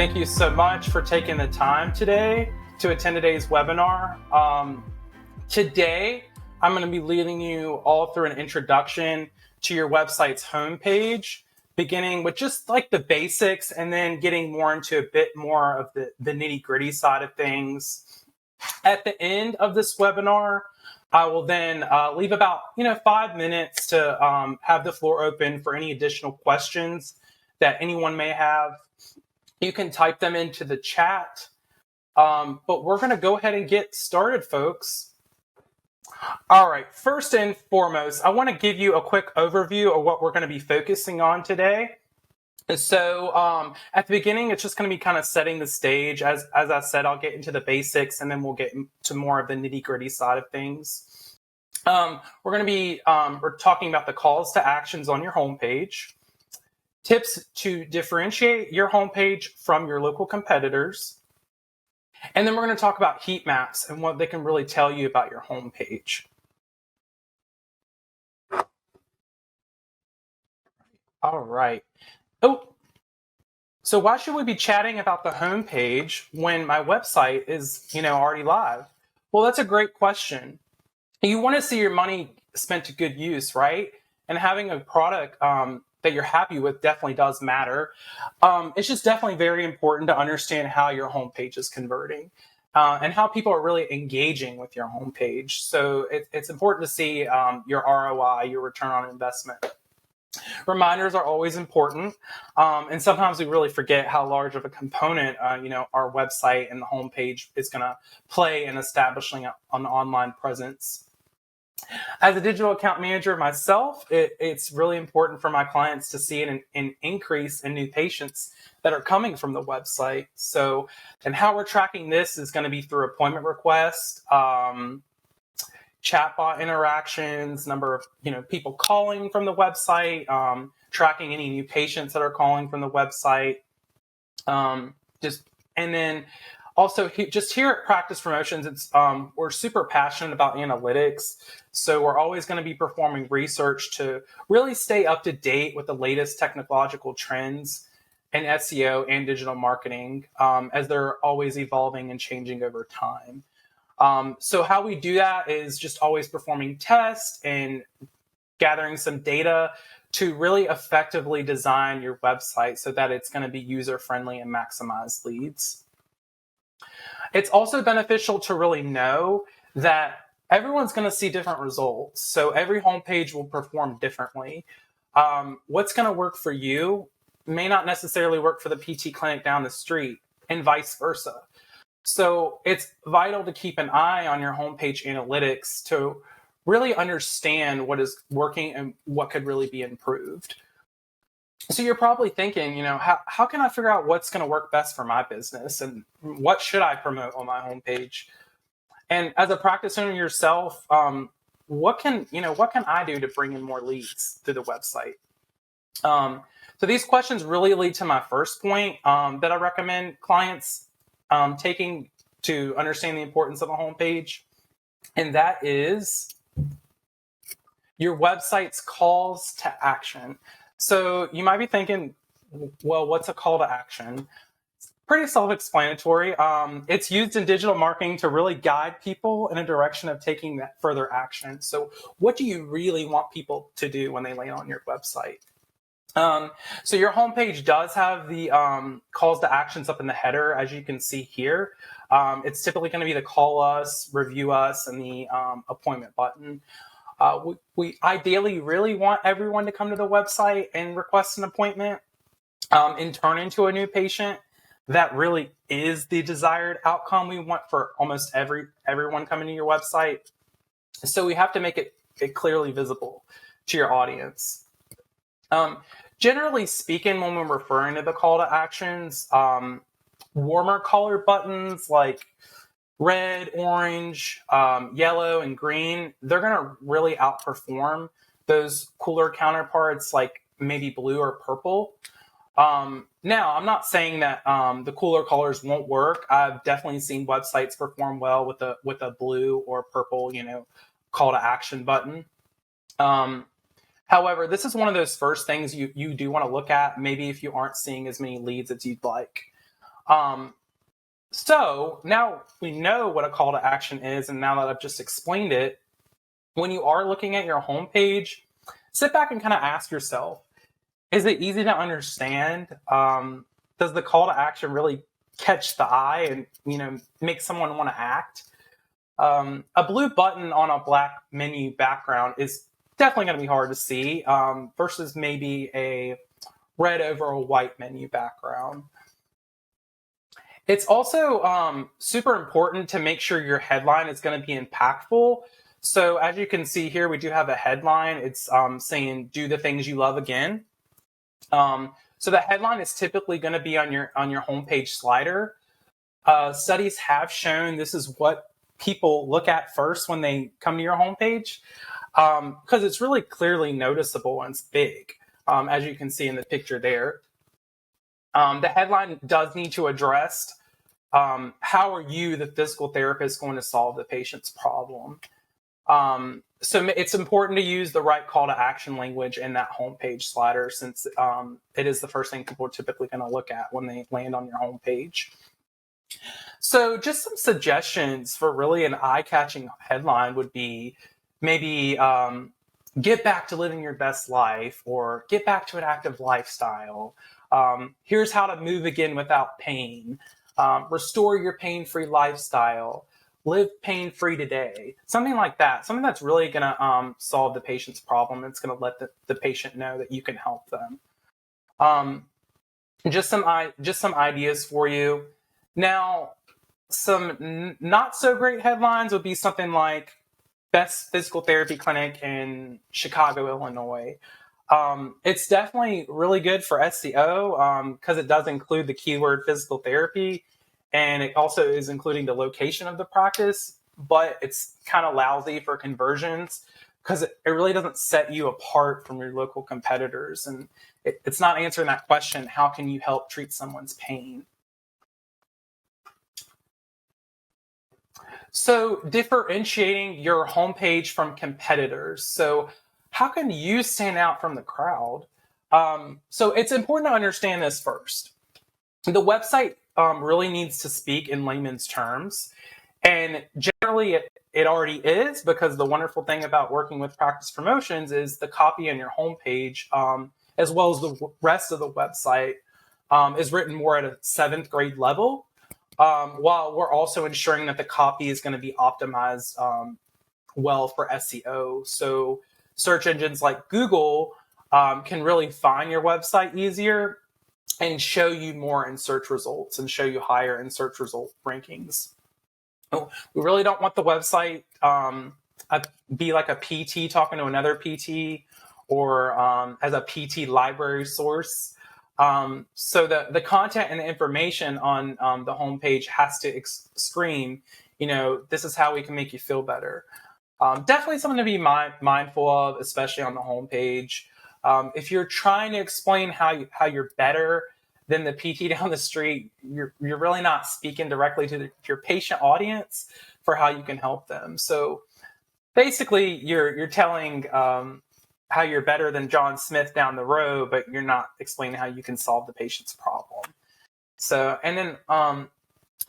Thank you so much for taking the time today to attend today's webinar. Today, I'm going to be leading you all through an introduction to your website's homepage, beginning with just like the basics and then getting more into a bit more of the nitty-gritty side of things. At the end of this webinar, I will then leave about 5 minutes to have the floor open for any additional questions that anyone may have. You can type them into the chat, but we're going to go ahead and get started, folks. All right, first and foremost, I want to give you a quick overview of what we're going to be focusing on today. So at the beginning, it's just going to be kind of setting the stage. As I said, I'll get into the basics, and then we'll get into more of the nitty-gritty side of things. We're going to be we're talking about the calls to actions on your homepage, tips to differentiate your homepage from your local competitors, and then we're going to talk about heat maps and what they can really tell you about your homepage. All right. Oh, so why should we be chatting about the homepage when my website is, already live? Well, that's a great question. You want to see your money spent to good use, right? And having a product that you're happy with definitely does matter. It's just definitely very important to understand how your homepage is converting and how people are really engaging with your homepage. So it's important to see your ROI, your return on investment. Reminders are always important, and sometimes we really forget how large of a component, our website and the homepage is going to play in establishing an online presence. As a digital account manager myself, it's really important for my clients to see an increase in new patients that are coming from the website. So, and how we're tracking this is going to be through appointment requests, chatbot interactions, number of people calling from the website, tracking any new patients that are calling from the website, and then also just here at Practice Promotions, it's we're super passionate about analytics, so we're always going to be performing research to really stay up to date with the latest technological trends in SEO and digital marketing, as they're always evolving and changing over time. So how we do that is just always performing tests and gathering some data to really effectively design your website so that it's going to be user-friendly and maximize leads. It's also beneficial to really know that everyone's going to see different results. So every homepage will perform differently. What's going to work for you may not necessarily work for the PT clinic down the street, and vice versa. So it's vital to keep an eye on your homepage analytics to really understand what is working and what could really be improved. So you're probably thinking, how can I figure out what's going to work best for my business and what should I promote on my homepage? And as a practice owner yourself, what can I do to bring in more leads to the website? So these questions really lead to my first point that I recommend clients taking to understand the importance of a homepage, and that is your website's calls to action. So you might be thinking, well, what's a call to action? It's pretty self-explanatory. It's used in digital marketing to really guide people in a direction of taking that further action. So what do you really want people to do when they land on your website? So your homepage does have the calls to actions up in the header, as you can see here. It's typically going to be the call us, review us, and the appointment button. We ideally really want everyone to come to the website and request an appointment and turn into a new patient. That really is the desired outcome we want for almost everyone coming to your website. So we have to make it clearly visible to your audience. Generally speaking, when we're referring to the call to actions, warmer color buttons like red, orange, yellow, and green, they're going to really outperform those cooler counterparts like maybe blue or purple. Now, I'm not saying that the cooler colors won't work. I've definitely seen websites perform well with a blue or purple, call to action button. However, this is one of those first things you do want to look at, maybe if you aren't seeing as many leads as you'd like. So now we know what a call to action is, and now that I've just explained it, when you are looking at your homepage, sit back and kind of ask yourself, is it easy to understand? Does the call to action really catch the eye and make someone want to act? A blue button on a black menu background is definitely going to be hard to see versus maybe a red over a white menu background. It's also super important to make sure your headline is going to be impactful. So as you can see here, we do have a headline. It's saying, "Do the things you love again." So the headline is typically going to be on your homepage slider. Studies have shown this is what people look at first when they come to your homepage because it's really clearly noticeable and it's big, as you can see in the picture there. The headline does need to address how are you, the physical therapist, going to solve the patient's problem. So it's important to use the right call to action language in that homepage slider since it is the first thing people are typically going to look at when they land on your homepage. So just some suggestions for really an eye-catching headline would be maybe get back to living your best life or get back to an active lifestyle. Here's how to move again without pain. Restore your pain-free lifestyle. Live pain-free today. Something like that. Something that's really going to solve the patient's problem. It's going to let the patient know that you can help them. Just some ideas for you. Now, some not so great headlines would be something like best physical therapy clinic in Chicago, Illinois. It's definitely really good for SEO because it does include the keyword physical therapy, and it also is including the location of the practice, but it's kind of lousy for conversions because it really doesn't set you apart from your local competitors, and it's not answering that question, how can you help treat someone's pain? So differentiating your homepage from competitors. So how can you stand out from the crowd? So it's important to understand this first. The website really needs to speak in layman's terms. And generally it already is, because the wonderful thing about working with Practice Promotions is the copy on your homepage, as well as the rest of the website, is written more at a 7th grade level. While we're also ensuring that the copy is going to be optimized well for SEO. So search engines like Google can really find your website easier and show you more in search results and show you higher in search result rankings. We really don't want the website be like a PT talking to another PT or as a PT library source. So the content and the information on the homepage has to scream, this is how we can make you feel better. Definitely something to be mindful of, especially on the homepage. If you're trying to explain how you're better than the PT down the street, you're really not speaking directly to your patient audience for how you can help them. So basically, you're telling how you're better than John Smith down the road, but you're not explaining how you can solve the patient's problem. So, and then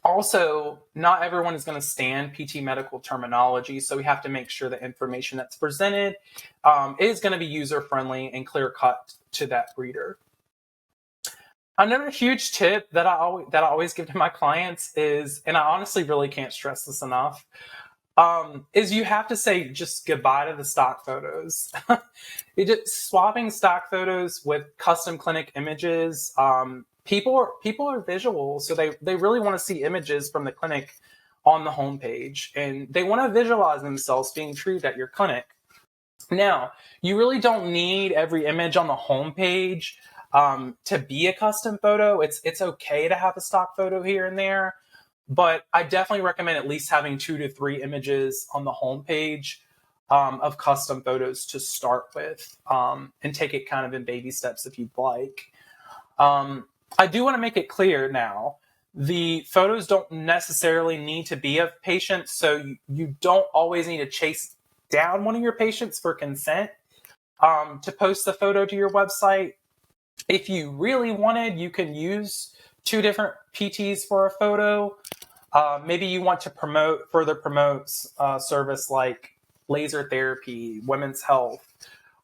also, not everyone is going to stand PT medical terminology, so we have to make sure the information that's presented is going to be user-friendly and clear-cut to that reader. Another huge tip that I always give to my clients is, and I honestly really can't stress this enough, is you have to say just goodbye to the stock photos. Swapping stock photos with custom clinic images. People are visual, so they really want to see images from the clinic on the homepage, and they want to visualize themselves being treated at your clinic. Now, you really don't need every image on the homepage to be a custom photo. It's okay to have a stock photo here and there, but I definitely recommend at least having 2 to 3 images on the homepage of custom photos to start with, and take it kind of in baby steps if you'd like. I do want to make it clear now, the photos don't necessarily need to be of patients, so you don't always need to chase down one of your patients for consent to post the photo to your website. If you really wanted, you can use 2 different PTs for a photo. Maybe you want to further promote service like laser therapy, women's health,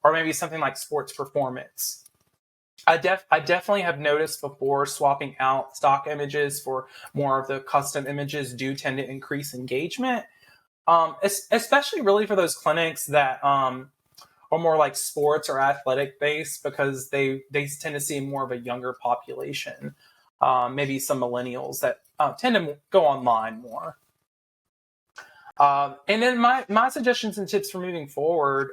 or maybe something like sports performance. I definitely have noticed before swapping out stock images for more of the custom images do tend to increase engagement, especially really for those clinics that are more like sports or athletic based, because they tend to see more of a younger population, maybe some millennials that tend to go online more. And then my suggestions and tips for moving forward,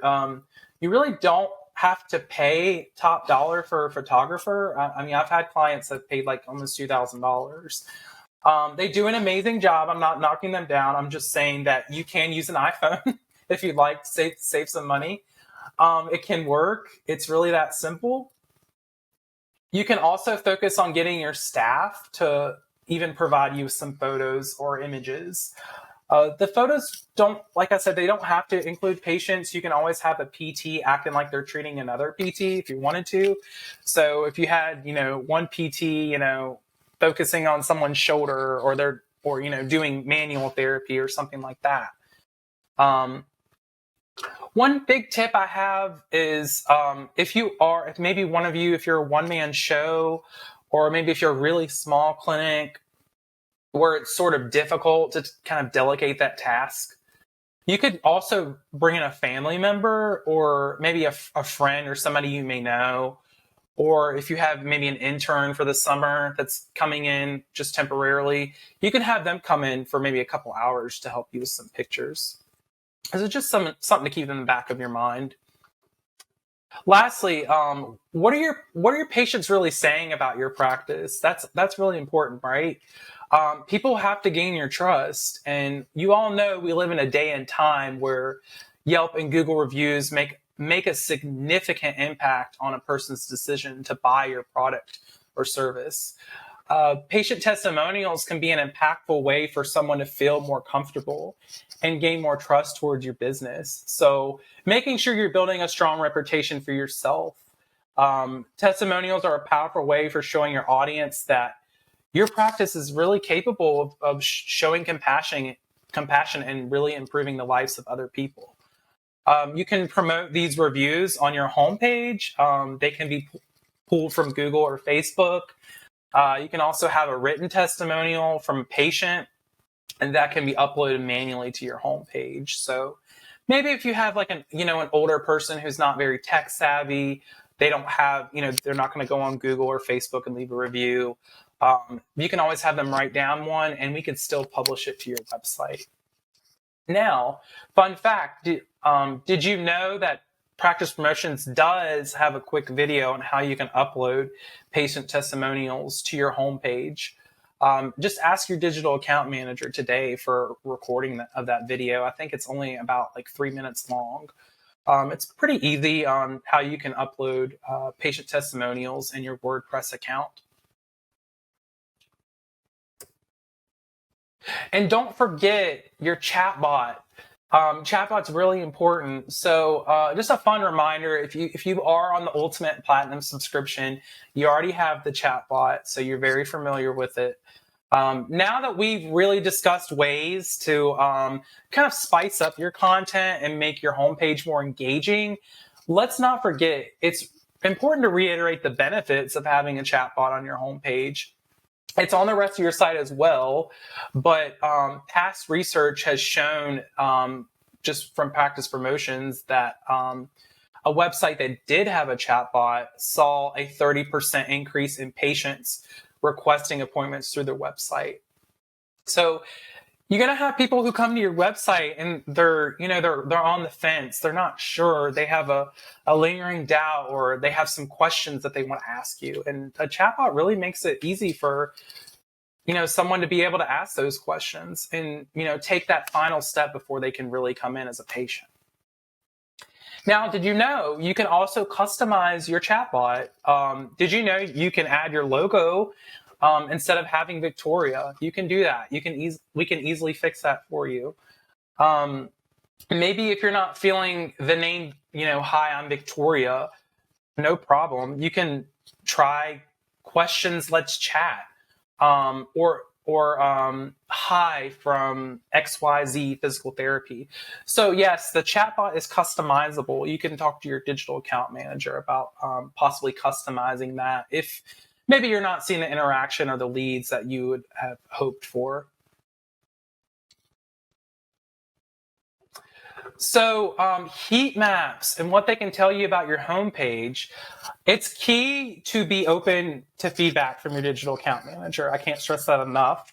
you really don't have to pay top dollar for a photographer. I mean, I've had clients that paid like almost $2,000. They do an amazing job. I'm not knocking them down. I'm just saying that you can use an iPhone if you'd like to save some money. It can work. It's really that simple. You can also focus on getting your staff to even provide you some photos or images. The photos don't, like I said, they don't have to include patients. You can always have a PT acting like they're treating another PT if you wanted to. So if you had, one PT, focusing on someone's shoulder, or doing manual therapy or something like that. One big tip I have is if maybe one of you, if you're a one-man show, or maybe if you're a really small clinic where it's sort of difficult to kind of delegate that task, you could also bring in a family member, or maybe a friend or somebody you may know. Or if you have maybe an intern for the summer that's coming in just temporarily, you can have them come in for maybe a couple hours to help you with some pictures. This is just something to keep in the back of your mind. Lastly, what are your patients really saying about your practice? That's really important, right? People have to gain your trust, and you all know we live in a day and time where Yelp and Google reviews make a significant impact on a person's decision to buy your product or service. Patient testimonials can be an impactful way for someone to feel more comfortable and gain more trust towards your business. So making sure you're building a strong reputation for yourself. Testimonials are a powerful way for showing your audience that your practice is really capable of showing compassion and really improving the lives of other people. You can promote these reviews on your homepage. They can be pulled from Google or Facebook. You can also have a written testimonial from a patient, and that can be uploaded manually to your homepage. So maybe if you have like an older person who's not very tech savvy, they don't have, they're not going to go on Google or Facebook and leave a review. You can always have them write down one, and we could still publish it to your website. Now, fun fact, did you know that Practice Promotions does have a quick video on how you can upload patient testimonials to your homepage? Just ask your digital account manager today for recording of that video. I think it's only about like 3 minutes long. It's pretty easy on how you can upload patient testimonials in your WordPress account. And don't forget your chatbot. Chatbot's really important. So just a fun reminder, if you are on the Ultimate Platinum subscription, you already have the chatbot, so you're very familiar with it. Now that we've really discussed ways to kind of spice up your content and make your homepage more engaging, let's not forget, it's important to reiterate the benefits of having a chatbot on your homepage. It's on the rest of your site as well, but past research has shown, just from Practice Promotions, that a website that did have a chatbot saw a 30% increase in patients requesting appointments through their website. So you're going to have people who come to your website and they're on the fence. They're not sure. They have a lingering doubt, or they have some questions that they want to ask you. And a chatbot really makes it easy for, someone to be able to ask those questions and, take that final step before they can really come in as a patient. Now, did you know you can also customize your chatbot? Did you know you can add your logo instead of having Victoria? You can do that. We can easily fix that for you. Maybe if you're not feeling the name, hi, I'm Victoria, no problem. You can try questions, let's chat. or hi from XYZ physical therapy. So yes, the chatbot is customizable. You can talk to your digital account manager about possibly customizing that if maybe you're not seeing the interaction or the leads that you would have hoped for. So heat maps and what they can tell you about your homepage, it's key to be open to feedback from your digital account manager. I can't stress that enough.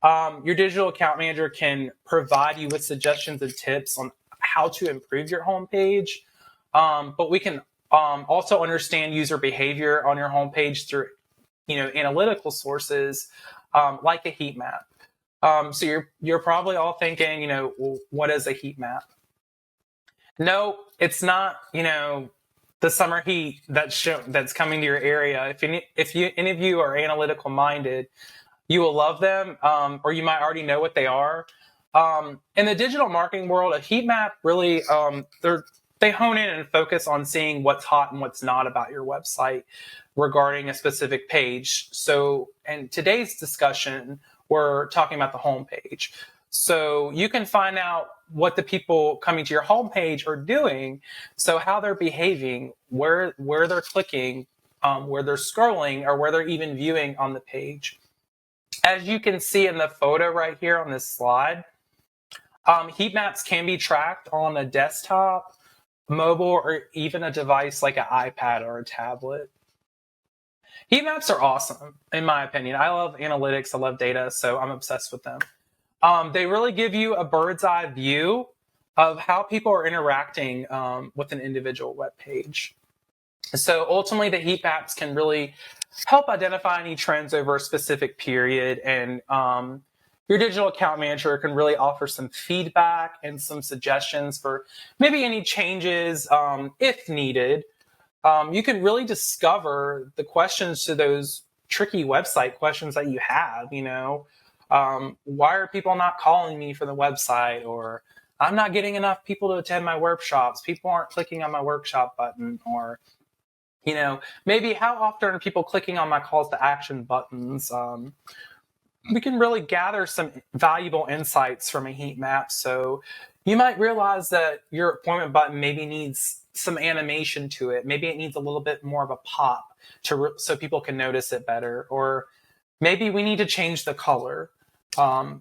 Your digital account manager can provide you with suggestions and tips on how to improve your homepage. But we can also understand user behavior on your homepage through, analytical sources like a heat map. So you're probably all thinking, well, what is a heat map? No, it's not, the summer heat that's coming to your area. Any of you are analytical minded, you will love them, or you might already know what they are. In the digital marketing world, a heat map really, they hone in and focus on seeing what's hot and what's not about your website regarding a specific page. So in today's discussion, we're talking about the homepage. So you can find out what the people coming to your homepage are doing, so how they're behaving, where they're clicking, where they're scrolling, or where they're even viewing on the page. As you can see in the photo right here on this slide, heat maps can be tracked on a desktop, mobile, or even a device like an iPad or a tablet. Heat maps are awesome, in my opinion. I love analytics, I love data, so I'm obsessed with them. They really give you a bird's eye view of how people are interacting with an individual web page. So ultimately, the heat maps can really help identify any trends over a specific period, and your digital account manager can really offer some feedback and some suggestions for maybe any changes if needed. You can really discover the questions to those tricky website questions that you have, why are people not calling me for the website? Or I'm not getting enough people to attend my workshops. People aren't clicking on my workshop button. Or, maybe how often are people clicking on my calls to action buttons? We can really gather some valuable insights from a heat map. So you might realize that your appointment button maybe needs some animation to it. Maybe it needs a little bit more of a pop so people can notice it better. Or maybe we need to change the color. So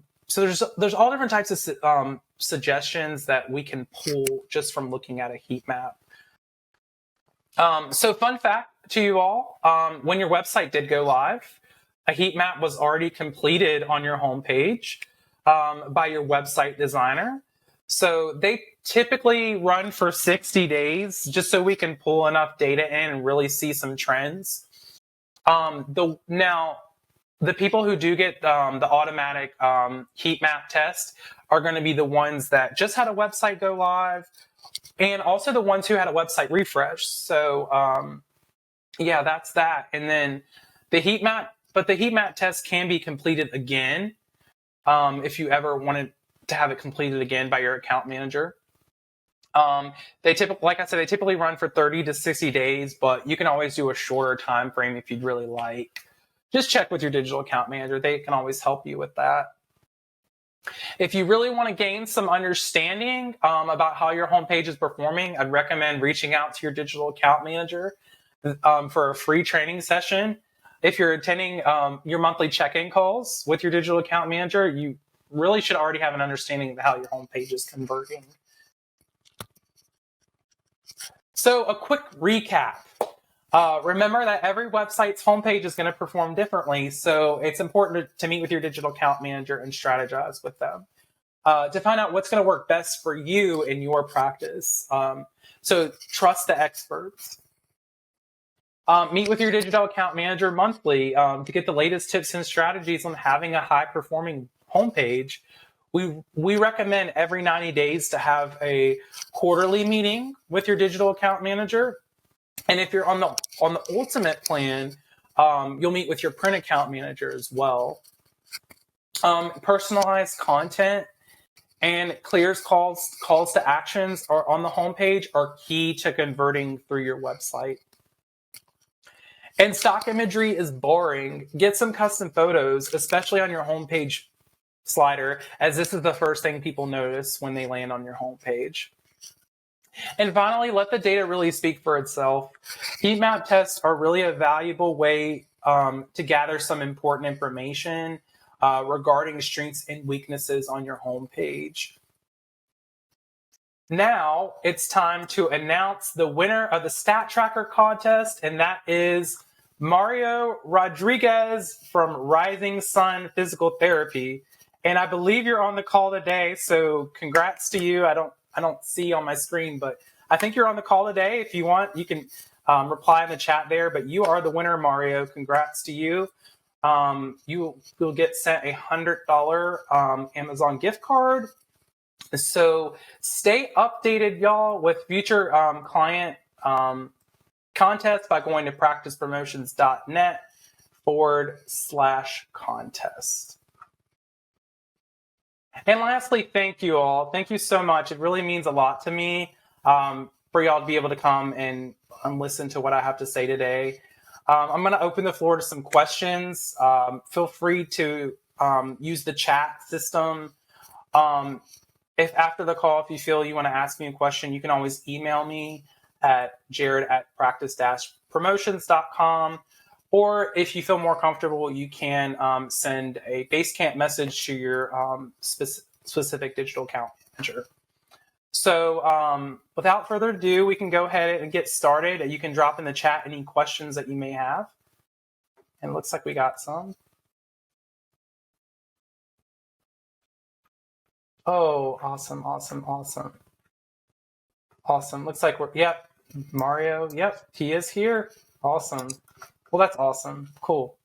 there's all different types of suggestions that we can pull just from looking at a heat map. So fun fact to you all, when your website did go live, a heat map was already completed on your homepage by your website designer. So they typically run for 60 days just so we can pull enough data in and really see some trends. Now, the people who do get the automatic heat map test are going to be the ones that just had a website go live, and also the ones who had a website refresh. So yeah, that's that. And then the heat map test can be completed again if you ever wanted to have it completed again by your account manager. They typically run for 30 to 60 days, but you can always do a shorter time frame if you'd really like. Just check with your digital account manager. They can always help you with that. If you really want to gain some understanding about how your homepage is performing, I'd recommend reaching out to your digital account manager for a free training session. If you're attending your monthly check-in calls with your digital account manager, you really should already have an understanding of how your homepage is converting. So a quick recap. Remember that every website's homepage is going to perform differently, so it's important to meet with your digital account manager and strategize with them to find out what's going to work best for you in your practice. So trust the experts. Meet with your digital account manager monthly to get the latest tips and strategies on having a high-performing homepage. We recommend every 90 days to have a quarterly meeting with your digital account manager. And if you're on the ultimate plan, you'll meet with your print account manager as well. Personalized content and clear calls to actions on the homepage are key to converting through your website. And stock imagery is boring. Get some custom photos, especially on your homepage slider, as this is the first thing people notice when they land on your homepage. And finally, let the data really speak for itself. Heat map tests are really a valuable way to gather some important information regarding strengths and weaknesses on your homepage. Now it's time to announce the winner of the Stat Tracker contest, and that is Mario Rodriguez from Rising Sun Physical Therapy. And I believe you're on the call today, so congrats to you. I don't see on my screen, but I think you're on the call today. If you want, you can reply in the chat there. But you are the winner, Mario. Congrats to you. You will get sent a $100 Amazon gift card. So stay updated, y'all, with future client contests by going to practicepromotions.net/contest. And lastly, thank you all. Thank you so much. It really means a lot to me for y'all to be able to come and listen to what I have to say today. I'm going to open the floor to some questions. Feel free to use the chat system. If after the call, if you feel you want to ask me a question, you can always email me at jared@practice-promotions.com. Or if you feel more comfortable, you can send a Basecamp message to your specific digital account manager. So without further ado, we can go ahead and get started. You can drop in the chat any questions that you may have. And it looks like we got some. Oh, awesome. Looks like yep, Mario, yep, he is here. Awesome. Well, that's awesome. Cool.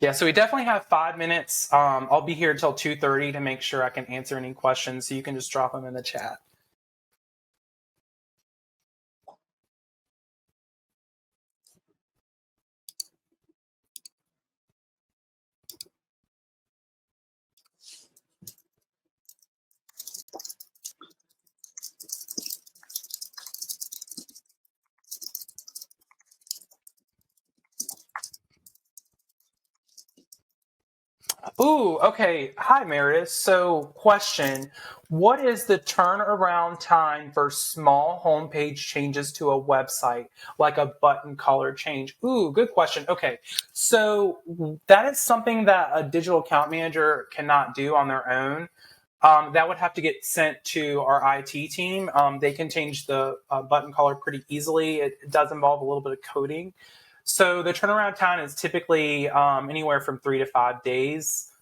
Yeah, so we definitely have 5 minutes. I'll be here until 2:30 to make sure I can answer any questions, so you can just drop them in the chat. Ooh, okay. Hi, Meredith. So, question. What is the turnaround time for small homepage changes to a website, like a button color change? Ooh, good question. Okay. So, that is something that a digital account manager cannot do on their own. That would have to get sent to our IT team. They can change the button color pretty easily. It does involve a little bit of coding. So the turnaround time is typically anywhere from 3 to 5 days.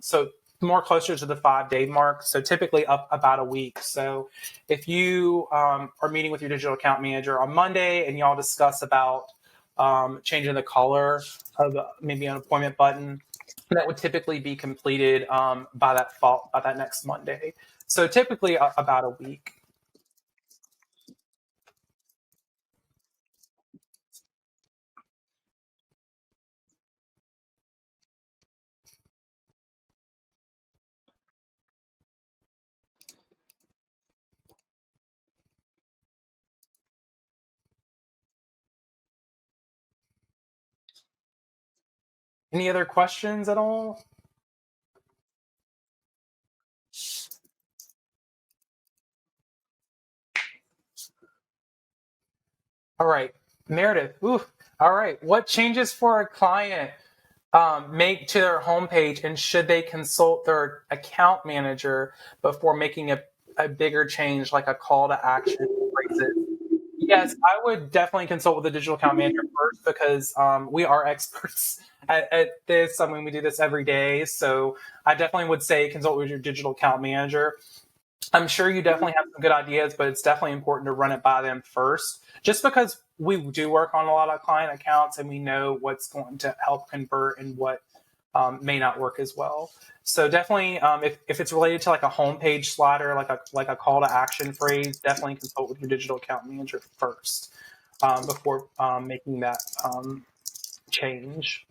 So more closer to the 5-day mark. So typically up about a week. So if you are meeting with your digital account manager on Monday and y'all discuss about changing the color of maybe an appointment button, that would typically be completed by that next Monday. So typically about a week. Any other questions at all? All right, Meredith. Ooh, all right. What changes for a client make to their homepage, and should they consult their account manager before making a bigger change, like a call to action phrases? Yes, I would definitely consult with the digital account manager first, because we are experts at this. I mean, we do this every day. So I definitely would say consult with your digital account manager. I'm sure you definitely have some good ideas, but it's definitely important to run it by them first, just because we do work on a lot of client accounts and we know what's going to help convert and what may not work as well. So definitely, if it's related to like a homepage slider, like a call to action phrase, definitely consult with your digital account manager first before making that change.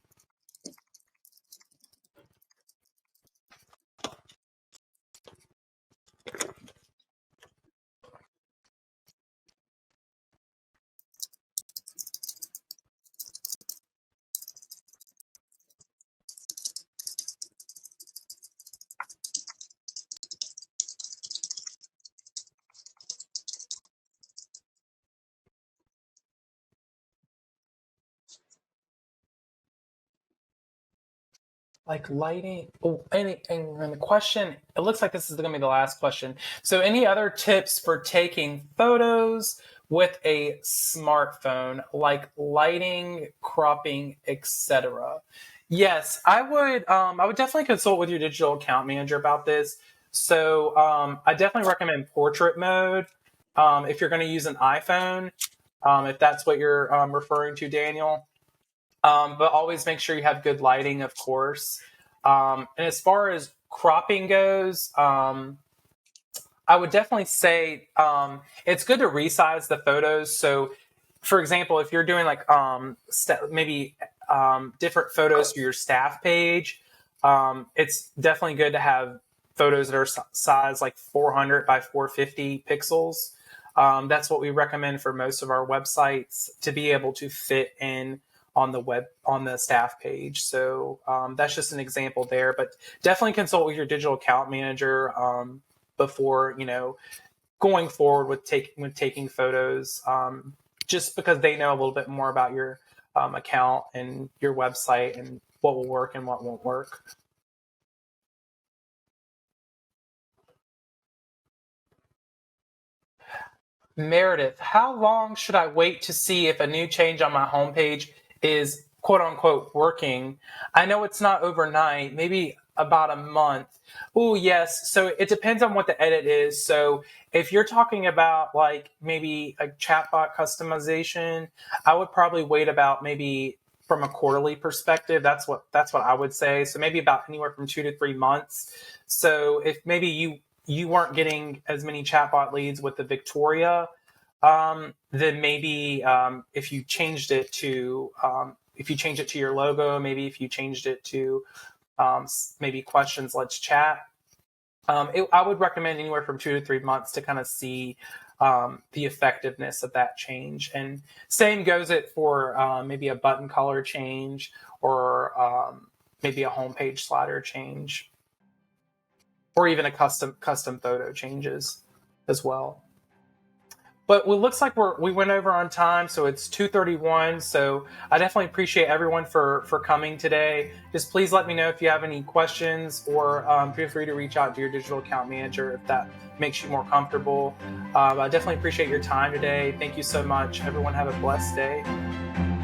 like lighting. Oh, and the question, it looks like this is going to be the last question. So any other tips for taking photos with a smartphone, like lighting, cropping, etc.? Yes, I would definitely consult with your digital account manager about this. So I definitely recommend portrait mode if you're going to use an iPhone, if that's what you're referring to, Daniel. But always make sure you have good lighting, of course. And as far as cropping goes, I would definitely say it's good to resize the photos. So, for example, if you're doing like maybe different photos for your staff page, it's definitely good to have photos that are size like 400 by 450 pixels. That's what we recommend for most of our websites to be able to fit in on the staff page. So that's just an example there, but definitely consult with your digital account manager before going forward with taking photos, just because they know a little bit more about your account and your website and what will work and what won't work. Meredith, how long should I wait to see if a new change on my homepage is quote unquote working? I know it's not overnight, maybe about a month. Oh, yes. So it depends on what the edit is. So if you're talking about like maybe a chatbot customization, I would probably wait about maybe from a quarterly perspective. That's what I would say. So maybe about anywhere from 2 to 3 months. So if maybe you weren't getting as many chatbot leads with the Victoria, then maybe if you change it to your logo, maybe if you changed it to maybe questions, let's chat. I would recommend anywhere from 2 to 3 months to kind of see the effectiveness of that change. And same goes it for maybe a button color change or maybe a homepage slider change, or even a custom photo changes as well. But it looks like we went over on time, so it's 2:31. So I definitely appreciate everyone for coming today. Just please let me know if you have any questions, or feel free to reach out to your digital account manager if that makes you more comfortable. I definitely appreciate your time today. Thank you so much. Everyone have a blessed day.